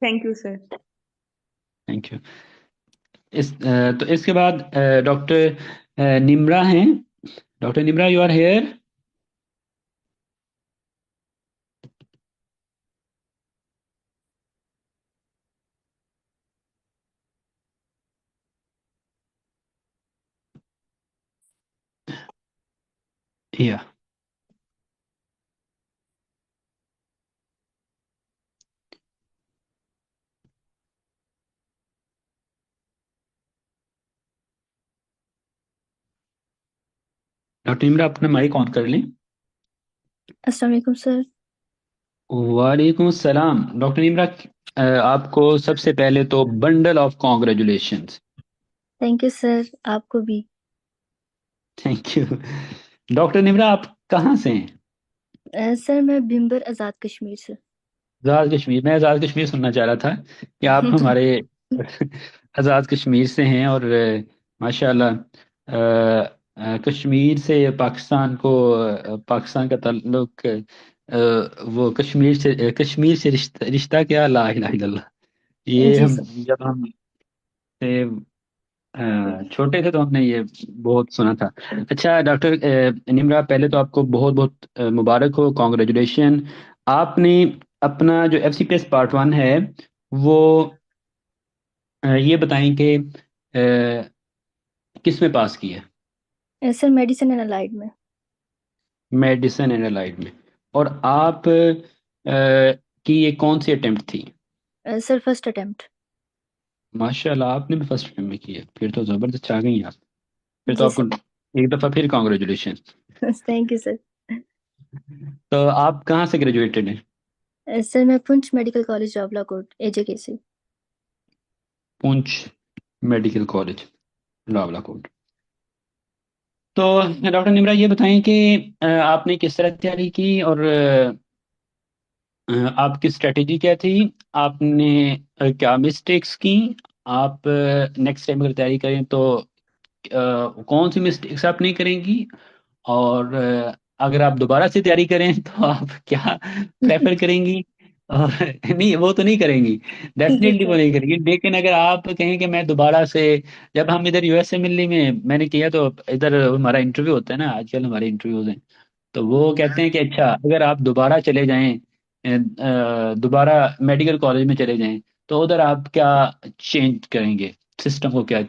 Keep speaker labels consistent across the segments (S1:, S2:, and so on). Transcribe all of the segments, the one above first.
S1: Thank you sir.
S2: Thank you. तो इसके बाद डॉक्टर निम्रा हैं। Doctor Nimra, you are here? या डॉक्टर निम्रा, अपना माइक ऑन कर लें।
S3: अस्सलाम वालेकुम सर।
S2: वालेकुम सलाम। डॉक्टर निम्रा, आपको सबसे पहले तो bundle of congratulations.
S3: Thank you sir, आपको भी।
S2: Thank you. डॉक्टर निम्रा, आप कहाँ से हैं?
S3: सर मैं भिम्बर आज़ाद कश्मीर से।
S2: आज़ाद कश्मीर? मैं आज़ाद कश्मीर सुनना चाह रहा था कि आप हमारे आज़ाद कश्मीर से हैं। और माशाल्लाह, कश्मीर से पाकिस्तान को, पाकिस्तान का ताल्लुक, वो कश्मीर से रिश्ता रिश्ता क्या, ला इलाहा इल्लल्लाह। ये
S3: जी
S2: हम
S3: सर।
S2: जब हम थे, छोटे थे, तो हमने ये बहुत सुना था। अच्छा डॉक्टर निम्रा, पहले तो आपको बहुत बहुत मुबारक हो, कॉन्ग्रेचुलेशन। आपने अपना जो FCPS पार्ट 1 है, वो ये बताएं कि किस में पास किया?
S3: सर मेडिसिन एंड अलाइड में।
S2: मेडिसिन एंड अलाइड में। और आप की ये कौन सी अटेम्प्ट थी?
S3: Sir first attempt.
S2: माशाल्लाह, आपने भी फर्स्ट अटेम्प्ट में किया, फिर तो जबरदस्त आ गई आप। फिर तो
S3: जी
S2: आपको
S3: सर।
S2: एक दफा फिर कॉन्ग्रेचुलेशन।
S3: Thank you sir.
S2: तो आप कहाँ से ग्रेजुएटेड हैं?
S3: सर मैं Poonch medical college Rawalakot AJK से।
S2: Poonch medical college, Rawalakot. तो डॉक्टर निम्रा, ये बताएं कि आपने किस तरह तैयारी की, और आपकी स्ट्रेटेजी क्या थी? आपने क्या मिस्टेक्स की? आप नेक्स्ट टाइम अगर तैयारी करें तो कौन सी मिस्टेक्स आप नहीं करेंगी? और अगर आप दोबारा से तैयारी करें तो आप क्या प्रेफर करेंगी? और नहीं, वो तो नहीं करेंगी,
S3: जी
S2: डेफिनेटली वो
S3: सर।
S2: नहीं करेंगी। लेकिन अगर आप कहें कि मैं दोबारा से, जब हम इधर USA मिलने में मैंने किया, तो इधर हमारा इंटरव्यू होता है ना, आजकल हमारे इंटरव्यूज हैं, तो वो कहते हैं कि अच्छा, अगर आप दोबारा चले जाएं, दोबारा मेडिकल कॉलेज में चले जाएं, तो उधर आप क्या चेंज करेंगे? सिस्टम को क्या,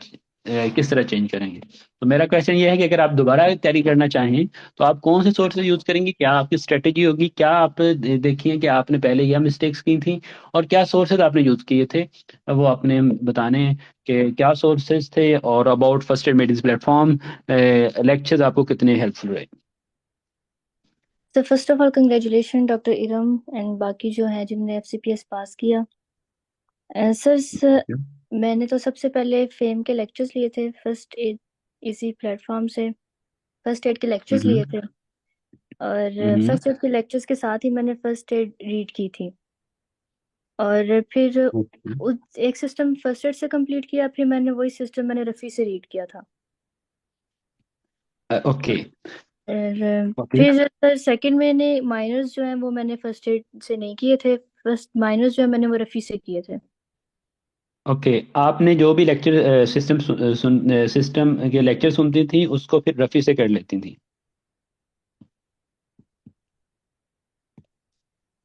S2: किस तरह चेंज करेंगे? तो मेरा क्वेश्चन ये है कि अगर आप दोबारा तैयारी करना चाहें, तो आप कौन से सोर्सेज यूज करेंगे? क्या आपकी स्ट्रेटेजी होगी? क्या आप देखिए कि आपने पहले यह मिस्टेक्स की थी, और क्या सोर्सेज आपने यूज किए थे, वो आपने बताने कि क्या सोर्सेज थे, और about first aid medicine platform lectures आपको कितने हेल्पफुल रहे?
S3: Sir first of all congratulation doctor Iram and बाकी जो हैं जिन्होंने FCPS पास किया। सर मैंने तो सबसे पहले फेम के लेक्चर्स लिए थे फर्स्ट एड, इसी प्लेटफॉर्म से फर्स्ट एड के लेक्चर्स लिए
S2: हम्म।
S3: थे। और
S2: हम्म।
S3: फर्स्ट एड के लेक्चर्स के साथ ही मैंने फर्स्ट एड रीड की थी। और फिर
S2: ओके।
S3: एक सिस्टम फर्स्ट एड से कंप्लीट किया, फिर मैंने वही सिस्टम मैंने रफ़ी से रीड किया था।
S2: ओके।
S3: और
S2: ओके।
S3: फिर सर सेकंड मैंने माइनर्स जो हैं वो मैंने फर्स्ट एड से नहीं किए थे, फर्स्ट माइनर्स जो है मैंने वो रफ़ी से किए थे।
S2: ओके, आपने जो भी लेक्चर सिस्टम के लेक्चर सुनती थी, उसको फिर रफ़ी से कर लेती थी,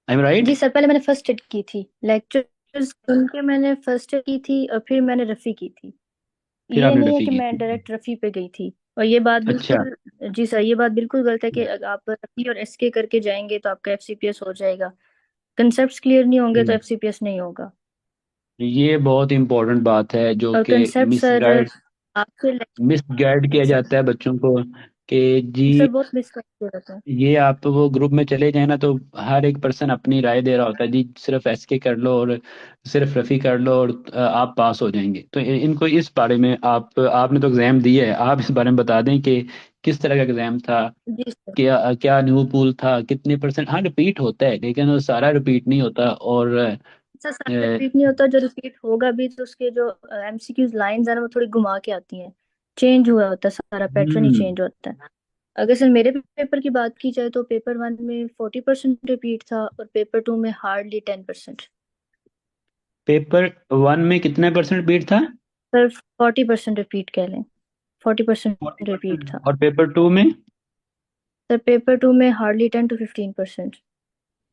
S2: आई एम राइट?
S3: जी सर, पहले मैंने फर्स्ट एड की थी, लेक्चर्स सुन के मैंने फर्स्ट एड की थी और फिर मैंने रफ़ी की थी।
S2: फिर
S3: ये
S2: आपने
S3: नहीं है
S2: रफ़ी
S3: कि
S2: की
S3: मैं
S2: थी।
S3: डायरेक्ट रफ़ी पे गई थी। और ये बात
S2: अच्छा।
S3: बिल्कुल, जी सर, ये बात बिल्कुल गलत है कि अगर आप रफ़ी और SK करके जाएंगे तो आपका FCPS हो जाएगा। कंसेप्ट्स क्लियर नहीं होंगे तो
S2: हम्म,
S3: FCPS नहीं होगा।
S2: ये बहुत इंपॉर्टेंट बात है, जो
S3: और
S2: कि
S3: कंसेप्ट सर
S2: मिसगाइड
S3: आपके
S2: मिसगाइड किया जाता है बच्चों को, कि जी,
S3: सर बहुत मिसकंसेप्ट होता है।
S2: ये आप वो ग्रुप में चले जाए ना, तो हर एक पर्सन अपनी राय दे रहा होता है, जी सिर्फ SK कर लो, और सिर्फ रफ़ी कर लो, और आप पास हो जाएंगे। तो इनको इस बारे में, आपने तो एग्जाम दिया है, आप इस बारे में बता दें कि किस तरह का एग्जाम था,
S3: जी सर।
S2: क्या क्या न्यू पूल था, कितने परसेंट? हाँ, रिपीट होता है, लेकिन वो सारा रिपीट नहीं होता। और
S3: सर सारा रिपीट नहीं होता, जो रिपीट होगा भी तो उसके जो MCQs लाइंस है ना वो थोड़ी घुमा के आती हैं। चेंज हुआ होता है, सारा पैटर्न ही
S2: हम्म।
S3: चेंज होता है। अगर सर मेरे पेपर की बात की जाए तो पेपर 1 में 40% रिपीट था और पेपर 2 में हार्डली 10%।
S2: पेपर वन में कितने परसेंट बीट था?
S3: सर 40% रिपीट कह लें, 40%
S2: 40%।
S3: रिपीट था।
S2: और पेपर टू में?
S3: सर पेपर टू में हार्डली 10 to 15%।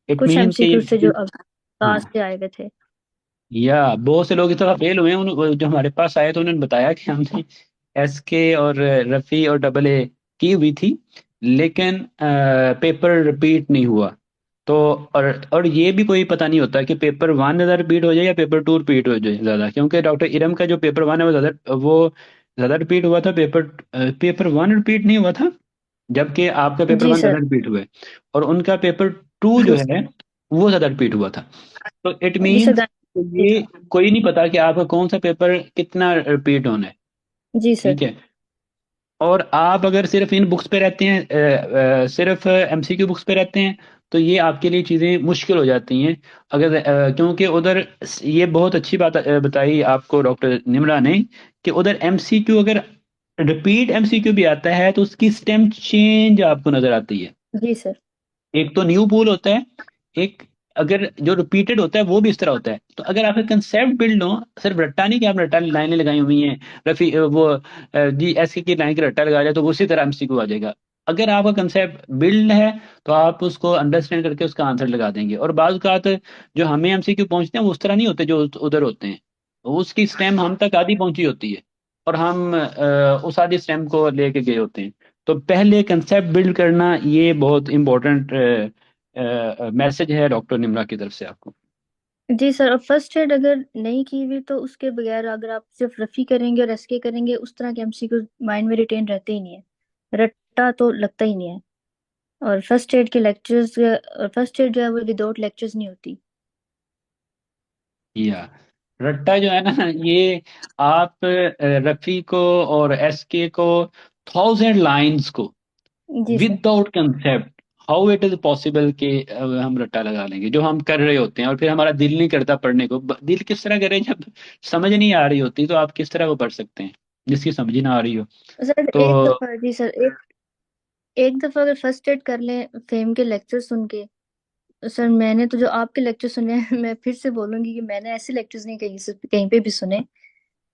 S2: इट
S3: कुछ
S2: मीन्स कि
S3: एमसीक्यू से जो
S2: ये,
S3: अब
S2: हाँ,
S3: पास से आए हुए थे।
S2: या बहुत से लोग इस तरह फेल हुए हैं। वो जो हमारे पास आए तो उन्होंने बताया कि हमने SK और रफ़ी और AA की हुई थी, लेकिन पेपर रिपीट नहीं हुआ। तो और ये भी कोई पता नहीं होता कि पेपर वन ज़्यादा रिपीट हो जाए या पेपर टू रिपीट हो जाए ज़्यादा, क्योंकि डॉक्टर इरम का जो पेपर वन है वो ज़्यादा रिपीट हुआ था। पेपर वन रिपीट नहीं हुआ था, जबकि आपका पेपर
S3: जी
S2: वन
S3: सर।
S2: ज़्यादा रिपीट हुआ है। और उनका पेपर टू जो
S3: जी
S2: है वो ज़्यादा रिपीट हुआ था। तो इट
S3: जी सर,
S2: मीन्स
S3: जी
S2: ये
S3: था।
S2: कोई नहीं पता कि आपका कौन सा पेपर कितना रिपीट होना है।
S3: जी सर।
S2: ठीक है। और आप अगर सिर्फ इन बुक्स पे रहते हैं, सिर्फ MCQ बुक्स पे रहते हैं, तो ये आपके लिए चीज़ें मुश्किल हो जाती हैं। अगर क्योंकि उधर ये बहुत अच्छी बात बताई आपको डॉक्टर निमरा ने कि उधर MCQ अगर रिपीट MCQ भी आता है तो उसकी स्टेम चेंज आपको नजर आती है।
S3: जी सर।
S2: एक तो न्यू पूल होता है, एक अगर जो रिपीटेड होता है वो भी इस तरह होता है। तो अगर आपका कंसेप्ट बिल्ड हो, सिर्फ रट्टा नहीं कि आप रट्टा लाइनें लगाई हुई हैं, रफी जी SK की लाइन का रट्टा लगा जाए तो वो उसी तरह MCQ आ जाएगा। अगर आपका कंसेप्ट बिल्ड है तो आप उसको अंडरस्टैंड करके उसका आंसर लगा देंगे। और बाज़ औक़ात जो हमें MCQ पहुंचते हैं वो उस तरह नहीं होते जो उधर होते हैं। उसकी स्टेम हम तक आधी पहुंची होती है और हम उस आधी स्टेम को लेके गए होते हैं। तो पहले कंसेप्ट बिल्ड करना ये बहुत इंपॉर्टेंट मैसेज है डॉक्टर निम्रा की तरफ से आपको।
S3: जी सर, और फर्स्ट एड अगर नहीं की हुई तो उसके बगैर अगर आप सिर्फ रफी करेंगे और एसके करेंगे, उस तरह के एमसीक्यू माइंड में रिटेन रहते ही नहीं है, रट्टा तो लगता ही नहीं है। और फर्स्ट एड के लेक्चर्स, और फर्स्ट एड जो है वो विदाउट लेक्चर्स नहीं होती।
S2: या रट्टा जो है ना, ये आप रफी को और SK को 1000 लाइंस को
S3: जी sir.
S2: Without concept how it is possible कि हम रट्टा लगा लेंगे जो हम कर रहे होते हैं, और फिर हमारा दिल नहीं करता पढ़ने को। दिल किस तरह करे जब समझ नहीं आ रही होती, तो आप किस तरह वो पढ़ सकते हैं जिसकी समझ ही ना आ रही हो।
S3: सर एक
S2: तो
S3: दफा, जी सर, एक दफा अगर फर्स्ट एड कर लें फेम के लेक्चर सुन के। सर मैंने तो जो आपके लेक्चर सुने हैं, मैं फिर से बोलूंगी कि मैंने ऐसे लेक्चर्स नहीं कहीं से कहीं पे भी सुने।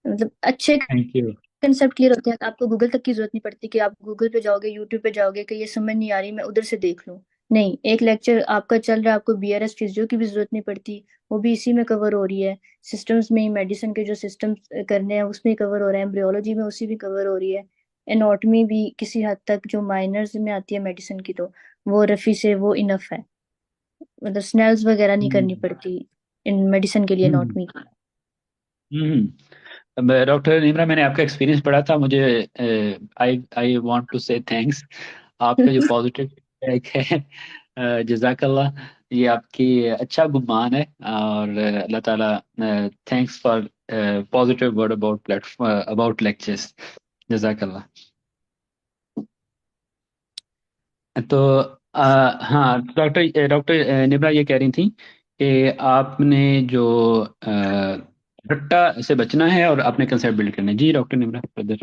S3: मतलब अच्छे
S2: थैंक यू।
S3: कंसेप्ट क्लियर होते हैं, आपको गूगल तक की जरूरत नहीं पड़ती कि आप गूगल पे जाओगे, यूट्यूब पे जाओगे कि ये समझ नहीं आ रही मैं उधर से देख लूं। नहीं, एक लेक्चर आपका चल रहा है, आपको बीआरएस फिजियो की भी जरूरत नहीं पड़ती, वो भी इसी में कवर हो रही है। सिस्टम्स में ही, मेडिसिन के जो सिस्टम्स करने हैं उसमें कवर हो रहा है, एम्ब्रियोलॉजी में उसी भी कवर हो रही है। एनाटॉमी भी किसी हद तक जो माइनर्स में आती है मेडिसिन की, तो वो रफी से वो इनफ है। मतलब स्नेल्स वगैरह नहीं करनी
S2: हम्म।
S3: पड़ती इन मेडिसिन के लिए,
S2: हम्म।
S3: एनाटॉमी की।
S2: डॉक्टर निम्रा, मैंने आपका एक्सपीरियंस पढ़ा था। मुझे आई आई वांट टू से थैंक्स। आपका जो पॉजिटिव फीडबैक है, जजाकल्ला, ये आपकी अच्छा गुमान है। और अल्लाह ताला thanks for positive word about platform about lectures. जजाकल्ला। तो हाँ, डॉक्टर डॉक्टर निब्रा ये कह रही थी कि आपने जो रट्टा से बचना है और अपने कंसेप्ट बिल्ड करने। जी डॉक्टर निब्रा ब्रदर।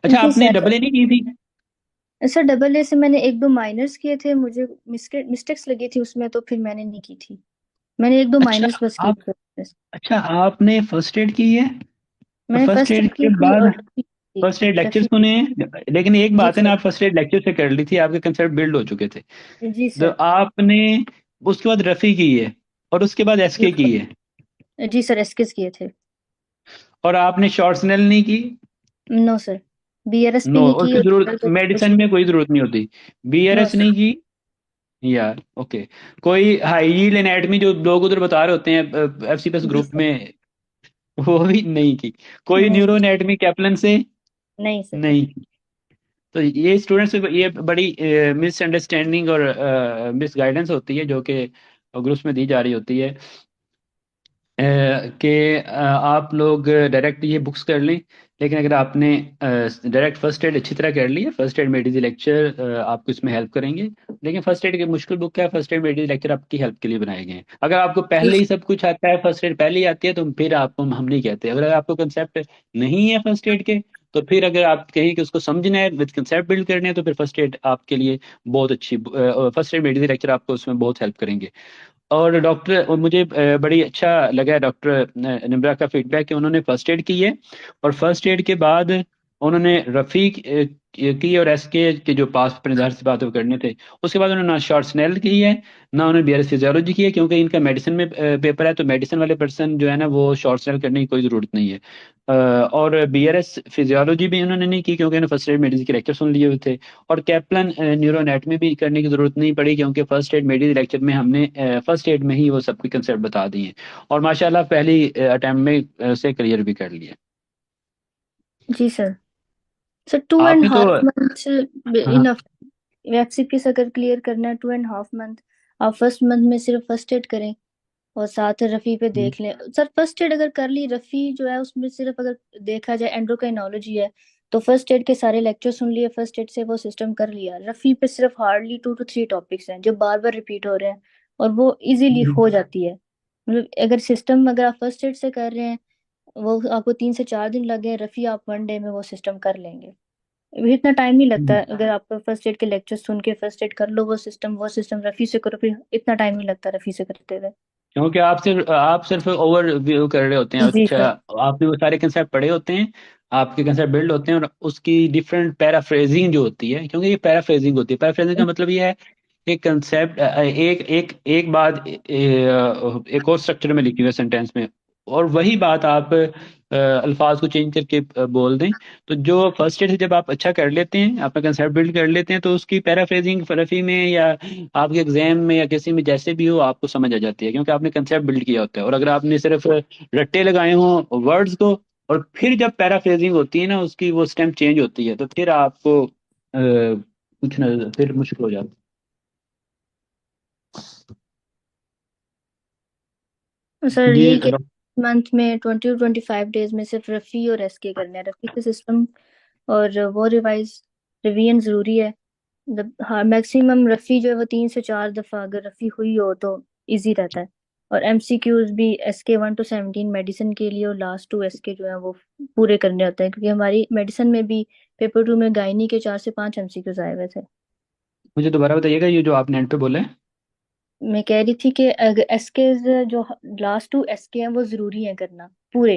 S2: अच्छा,
S3: जी
S2: आपने
S3: सर।
S2: AA नहीं की थी?
S3: सर डबल ए से मैंने एक दो माइनर्स किए थे, मुझे मिस्टेक्स लगी थी उसमें, तो फिर मैंने नहीं की थी। मैंने एक दो
S2: अच्छा
S3: माइनर्स बस किए
S2: आप,
S3: थे बस।
S2: अच्छा आपने फर्स्ट एड की है? तो
S3: मैंने
S2: फर्स्ट
S3: फर्स्ट
S2: एड
S3: एड
S2: के
S3: की थी
S2: बाद
S3: और रफी की
S2: फर्स्ट एड लेक्चर
S3: रफी।
S2: सुने हैं, लेकिन एक
S3: जी
S2: बात है ना,
S3: सर।
S2: आप फर्स्ट एड लेक्चर से कर ली थी, आपके कंसेप्ट बिल्ड हो चुके थे।
S3: जी
S2: तो
S3: सर।
S2: आपने उसके बाद रफ़ी की है और उसके बाद
S3: जी
S2: SK की है,
S3: जी सर, एसकेस किए थे।
S2: और आपने शॉर्ट स्नेल नहीं की?
S3: नो सर, बीआरएस भी
S2: नो,
S3: नहीं की
S2: उसकी
S3: और
S2: जरूरत
S3: general तो कुछ
S2: मेडिसिन में कोई जरूरत नहीं होती।
S3: No
S2: BRS
S3: sir.
S2: नहीं की? यार ओके। कोई हाई यील्ड एनाटमी जो लोग उधर बता रहे होते हैं FCPS
S3: जी
S2: ग्रुप
S3: सर।
S2: में, वो भी नहीं की? कोई
S3: नहीं
S2: न्यूरो
S3: की।
S2: एनाटमी कैप्लन से?
S3: नहीं सर।
S2: नहीं की। तो ये स्टूडेंट्स ये बड़ी मिसअंडरस्टैंडिंग और मिस गाइडेंस होती है जो कि ग्रुप्स में दी जा रही होती है, कि आप लोग डायरेक्ट ये बुक्स कर लें। लेकिन अगर आपने डायरेक्ट फर्स्ट एड अच्छी तरह कर ली है, फर्स्ट एड मेडिसिन लेक्चर आपको इसमें हेल्प करेंगे। लेकिन फर्स्ट एड की मुश्किल बुक है, फर्स्ट एड मेडिसिन लेक्चर आपकी हेल्प के लिए बनाए गए हैं। अगर आपको
S3: जी
S2: पहले ही सब कुछ आता है, फर्स्ट एड पहले ही आती है, तो फिर आपको हम नहीं कहते। अगर आपको कंसेप्ट नहीं है फर्स्ट एड के, तो फिर अगर आप कहें कि उसको समझना है, विद कंसेप्ट बिल्ड करने हैं, तो फिर फर्स्ट एड आपके लिए बहुत अच्छी, फर्स्ट एड मेडिसिन लेक्चर आपको उसमें बहुत हेल्प करेंगे। और डॉक्टर, और मुझे बड़ी अच्छा लगा डॉक्टर निम्रा का फीडबैक कि उन्होंने फर्स्ट एड की है, और फर्स्ट एड के बाद उन्होंने रफ़ीक की, और एसके के जो पास अपने ज़ाहिर सी बात है वो करने थे, उसके बाद उन्होंने ना शॉर्ट स्नेल की है, ना उन्होंने बीआरएस फिजियोलॉजी की है, क्योंकि इनका मेडिसिन में पेपर है, तो मेडिसिन वाले पर्सन जो है ना वो शॉर्ट स्नेल करने की कोई ज़रूरत नहीं है। और बीआरएस फिजियोलॉजी भी उन्होंने नहीं की, क्योंकि उन्होंने फर्स्ट एड मेडिसिन के लेक्चर सुन लिए हुए थे। और कैप्लन न्यूरो एनाटॉमी भी करने की जरूरत नहीं पड़ी, क्योंकि फर्स्ट एड मेडी लेक्चर में हमने फर्स्ट एड में ही वो सबके कंसेप्ट बता दिए, और माशाल्लाह पहली अटेम्प्ट में से क्लियर भी कर लिए।
S3: जी सर। सर टू एंड
S2: आपने तो,
S3: हाफ मंथ
S2: हाँ।
S3: इनफ। एफसीपीएस अगर क्लियर करना है 2.5 मंथ, आप फर्स्ट मंथ में सिर्फ फर्स्ट एड करें और साथ रफी पे
S2: हम्म,
S3: देख लें सर। फर्स्ट एड अगर कर ली, रफी जो है उसमें सिर्फ अगर देखा जाए एंड्रोक्राइनोलॉजी है, तो फर्स्ट एड के सारे लेक्चर सुन लिए, फर्स्ट एड से वो सिस्टम कर लिया। रफी पे सिर्फ हार्डली 2 to 3 टॉपिक्स हैं जो बार बार रिपीट हो रहे हैं, और वो इजीली
S2: हम्म,
S3: हो जाती है। मतलब अगर सिस्टम अगर आप फर्स्ट एड से कर रहे हैं, वो आपको 3 से 4 दिन लगे, रफी आप 1 डे में वो सिस्टम कर लेंगे। अभी इतना टाइम नहीं लगता
S2: हम्म।
S3: है, अगर आप फर्स्ट एड के लेक्चर सुन के फर्स्ट एड कर लो, वो सिस्टम रफी से करो, फिर इतना टाइम नहीं लगता रफी से करते हुए।
S2: क्योंकि आप सिर्फ ओवर व्यू कर रहे होते हैं,
S3: जी
S2: अच्छा।
S3: सर।
S2: आपने वो सारे कंसेप्ट पढ़े होते हैं, आपके कंसेप्ट बिल्ड होते हैं, और उसकी डिफरेंट पैराफ्रेजिंग जो होती है, क्योंकि ये पैराफ्रेजिंग होती है, पैराफ्रेजिंग का मतलब ये है एक कंसेप्ट, एक एक एक बात एक और स्ट्रक्चर में लिखी हुई है सेंटेंस में, और वही बात आप अल्फाज को चेंज करके बोल दें। तो जो फर्स्ट ईयर से जब आप अच्छा कर लेते हैं, अपना कंसेप्ट बिल्ड कर लेते हैं, तो उसकी पैराफ्रेजिंग फरफी में या आपके एग्जाम में या किसी में जैसे भी हो आपको समझ आ जाती है, क्योंकि आपने कंसेप्ट बिल्ड किया होता है। और अगर आपने सिर्फ रट्टे लगाए हों वर्ड्स को, और फिर जब पैराफ्रेजिंग होती है ना, उसकी वो स्टेम चेंज होती है, तो फिर आपको कुछ ना, फिर मुश्किल हो जाता
S3: सर
S2: है। जी
S3: यही कि मंथ में 20 to 25 डेज में सिर्फ रफी और एसके करना है, रफी का सिस्टम, और वो रिवीजन जरूरी है। मतलब हाँ, मैक्सिमम रफी जो है वो 3 से 4 दफा अगर रफी हुई हो तो इजी रहता है। और एमसीक्यूज भी SK 1 to 17 मेडिसिन के लिए, और लास्ट 2 SK जो है वो पूरे करने होते हैं, क्योंकि हमारी मेडिसिन में भी पेपर 2 में गायनी के 4 से 5 MCQs आए हुए थे।
S2: मुझे दोबारा बताइएगा ये जो आपने एंड पे बोला है।
S3: मैं कह रही थी कि अगर एसके जो लास्ट 2 SK हैं वो जरूरी है करना पूरे,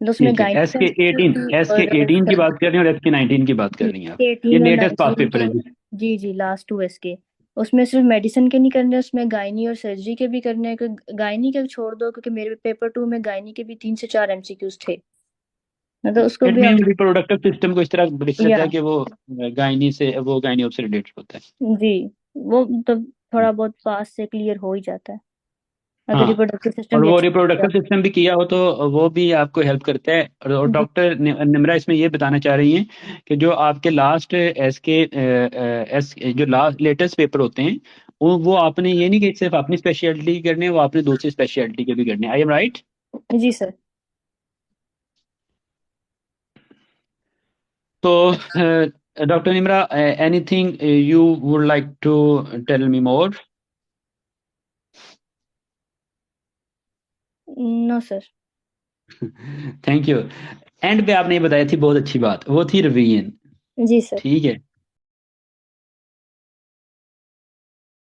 S3: मतलब उसमें
S2: ठीक है,
S3: गायनी
S2: एस
S3: का
S2: के एटीन
S3: MCQ
S2: एस के
S3: और
S2: एटीन की बात कर रही हैं, और SK 19 की बात कर रही हैं आप। ये
S3: 18 और
S2: लेटेस्ट पास
S3: 19
S2: पेपर है
S3: तो,
S2: जी।
S3: जी जी लास्ट 2 SK। उसमें सिर्फ मेडिसिन के नहीं करने, उसमें गायनी और सर्जरी के भी करने हैं। गायनी के छोड़ दो, क्योंकि मेरे पेपर 2 में गायनी के भी 3 से 4 MCQs थे, मतलब उसको
S2: इट
S3: भी आप।
S2: मीन रिप्रोडक्टिव सिस्टम को इस तरह लिख
S3: या
S2: सकता है कि वो गायनी से रिलेटेड होता है।
S3: जी, वो तो थोड़ा बहुत पास से क्लियर हो ही जाता है, अगर
S2: हाँ,
S3: रिप्रोडक्टिव सिस्टम
S2: और
S3: भी
S2: वो
S3: अच्छा
S2: रिप्रोडक्टिव सिस्टम भी किया हो तो वो भी आपको हेल्प करता है। और
S3: है।
S2: डॉक्टर निम्रा इसमें ये बताना चाह रही हैं कि जो आपके लास्ट एस के एस जो लास्ट लेटेस्ट पेपर होते हैं, वो आपने ये नहीं कि सिर्फ अपनी स्पेशलिटी करने हैं, वो आपने दूसरी स्पेशलिटी के भी करने हैं। I am right?
S3: जी सर।
S2: तो doctor Nimra, anything you would like to tell me more?
S3: No sir.
S2: Thank you. And पे आपने ये बताई थी बहुत अच्छी बात, वो थी रिवीजन।
S3: जी सर।
S2: ठीक है।